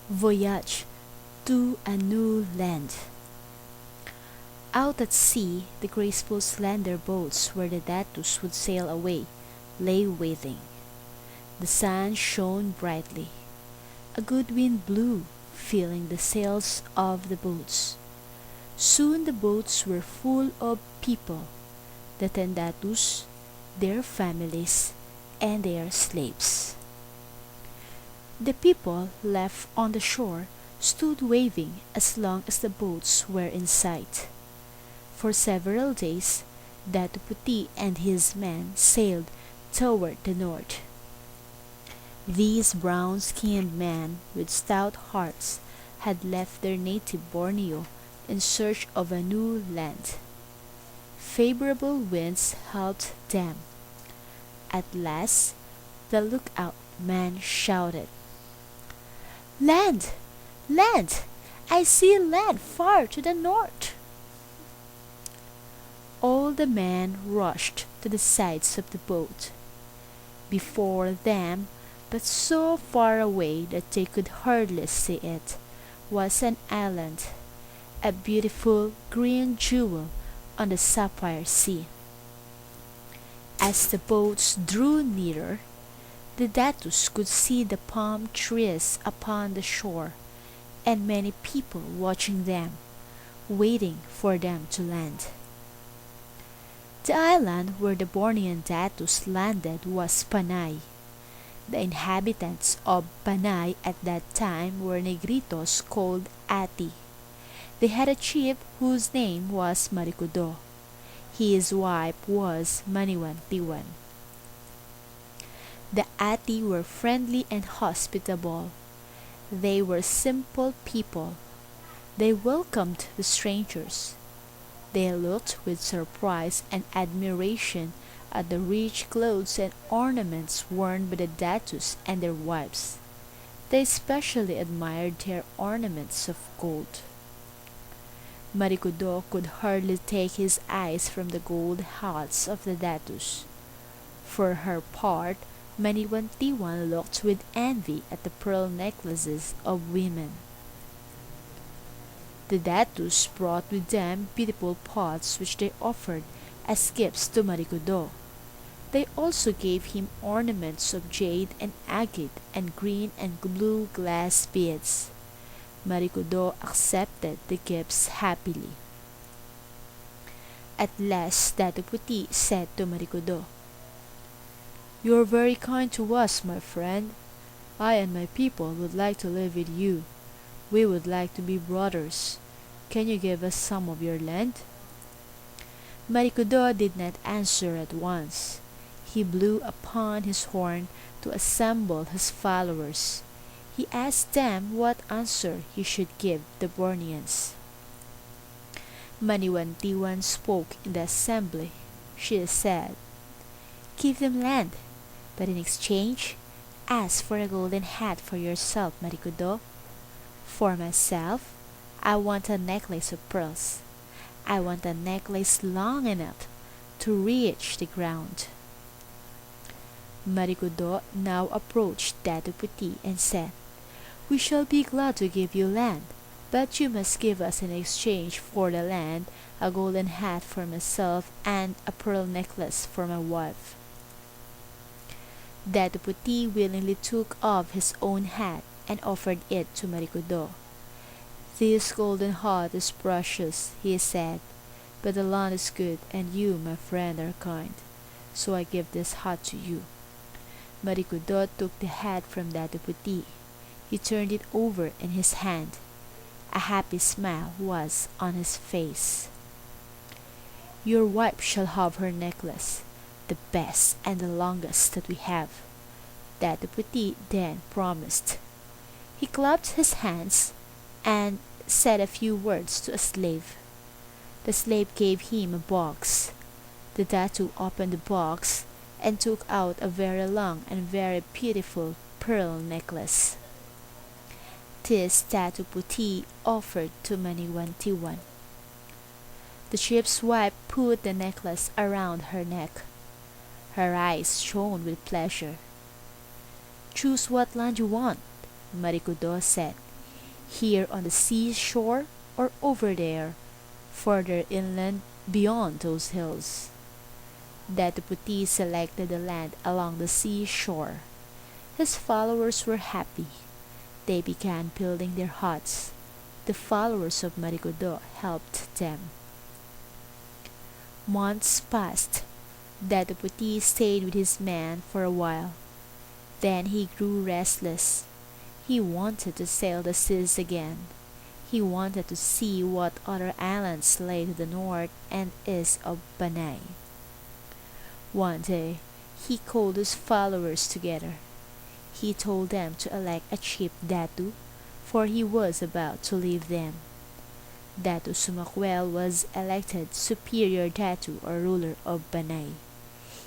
Voyage to a new land. Out at sea, the graceful slender boats where the datus would sail away lay waiting. The sun shone brightly. A good wind blew, filling the sails of the boats. Soon the boats were full of people, the tendatus, their families, and their slaves. The people left on the shore stood waving as long as the boats were in sight. For several days, Datu Puti and his men sailed toward the north. These brown-skinned men with stout hearts had left their native Borneo in search of a new land. Favorable winds helped them. At last, the lookout man shouted, "Land! Land! I see land far to the north!" All the men rushed to the sides of the boat. Before them, but so far away that they could hardly see it, was an island, a beautiful green jewel on the sapphire sea. As the boats drew nearer, the datus could see the palm trees upon the shore, and many people watching them, waiting for them to land. The island where the Bornean datus landed was Panay. The inhabitants of Panay at that time were Negritos called Ati. They had a chief whose name was Marikudo. His wife was Maniwan Tiwan. The Ati were friendly and hospitable. They were simple people. They welcomed the strangers. They looked with surprise and admiration at the rich clothes and ornaments worn by the datus and their wives. They especially admired their ornaments of gold. Marikudo could hardly take his eyes from the gold hats of the datus. For her part, Maniwantiwan looked with envy at the pearl necklaces of women. The datus brought with them beautiful pots which they offered as gifts to Marikudo. They also gave him ornaments of jade and agate and green and blue glass beads. Marikudo accepted the gifts happily. At last Datu Puti said to Marikudo, "You are very kind to us, my friend. I and my people would like to live with you. We would like to be brothers. Can you give us some of your land?" Marikudo did not answer at once. He blew upon his horn to assemble his followers. He asked them what answer he should give the Borneans. Maniwantiwan spoke in the assembly. She said, "Give them land, but in exchange, ask for a golden hat for yourself, Marikudo. For myself, I want a necklace of pearls. I want a necklace long enough to reach the ground." Marikudo now approached Datu Puti and said, "We shall be glad to give you land, but you must give us in exchange for the land a golden hat for myself and a pearl necklace for my wife." Datu Puti willingly took off his own hat and offered it to Marikudo. "This golden hat is precious," he said, "but the land is good and you, my friend, are kind, so I give this hat to you." Marikudo took the hat from Datu Puti. He turned it over in his hand. A happy smile was on his face. "Your wife shall have her necklace, the best and the longest that we have," Datu Puti then promised. He clapped his hands and said a few words to a slave. The slave gave him a box. The Datu opened the box and took out a very long and very beautiful pearl necklace. This Datu Puti offered to Maniwantiwan. The chief's wife put the necklace around her neck. Her eyes shone with pleasure. "Choose what land you want," Marikudo said. here on the seashore or over there, further inland beyond those hills. Datuputi selected the land along the seashore. His followers were happy. They began building their huts. The followers of Marikudo helped them. Months passed. Datuputi stayed with his men for a while. Then he grew restless. He wanted to sail the seas again. He wanted to see what other islands lay to the north and east of Panay. One day, he called his followers together. He told them to elect a chief Datu, for he was about to leave them. Datu Sumakwel was elected superior Datu or ruler of Banay.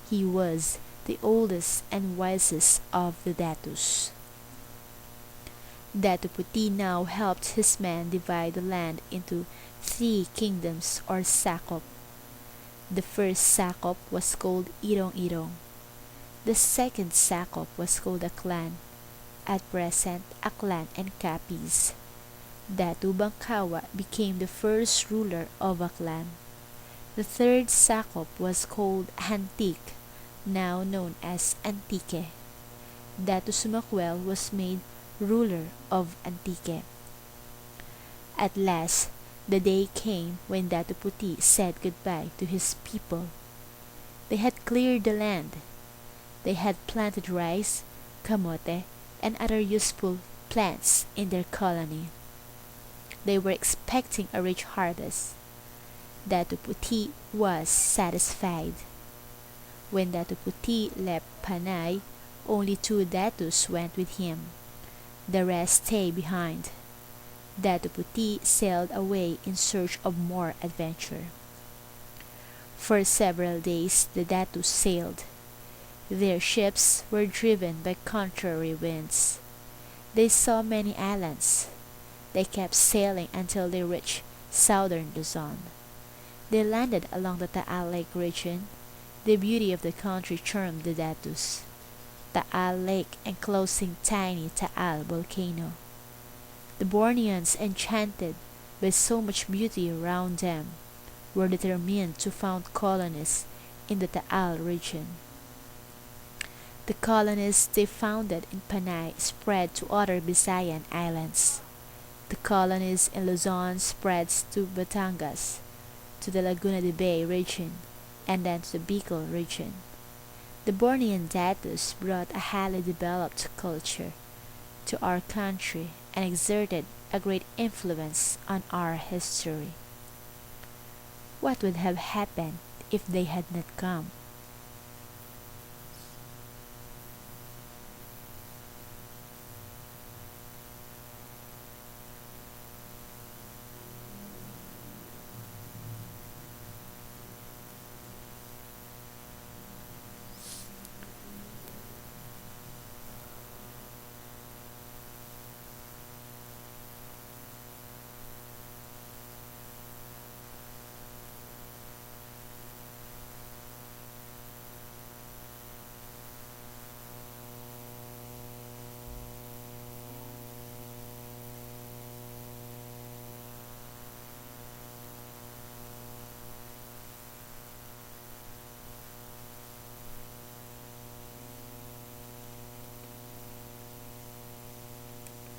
He was the oldest and wisest of the Datus. Datuputi now helped his men divide the land into 3 kingdoms or sakop. The first sakop was called Irong Irong. The second sakop was called Aklan. At present, Aklan and Capiz. Datu Bangkawa became the first ruler of Aklan. The third sakop was called Hantik, now known as Antique. Datu Sumakwel was made ruler of Antique. At last, the day came when Datuputi said goodbye to his people. They had cleared the land. They had planted rice, kamote, and other useful plants in their colony. They were expecting a rich harvest. Datuputi was satisfied. When Datuputi left Panay, only 2 Datus went with him. The rest stayed behind. Datuputi sailed away in search of more adventure. For several days the Datus sailed. Their ships were driven by contrary winds. They saw many islands. They kept sailing until they reached southern Luzon. They landed along the Taal Lake region. The beauty of the country charmed the Datus. Taal Lake enclosing tiny Taal volcano. The Borneans, enchanted by so much beauty around them, were determined to found colonies in the Taal region. The colonies they founded in Panay spread to other Visayan islands. The colonies in Luzon spread to Batangas, to the Laguna de Bay region, and then to the Bicol region. The Bornean Datus brought a highly developed culture to our country and exerted a great influence on our history. What would have happened if they had not come?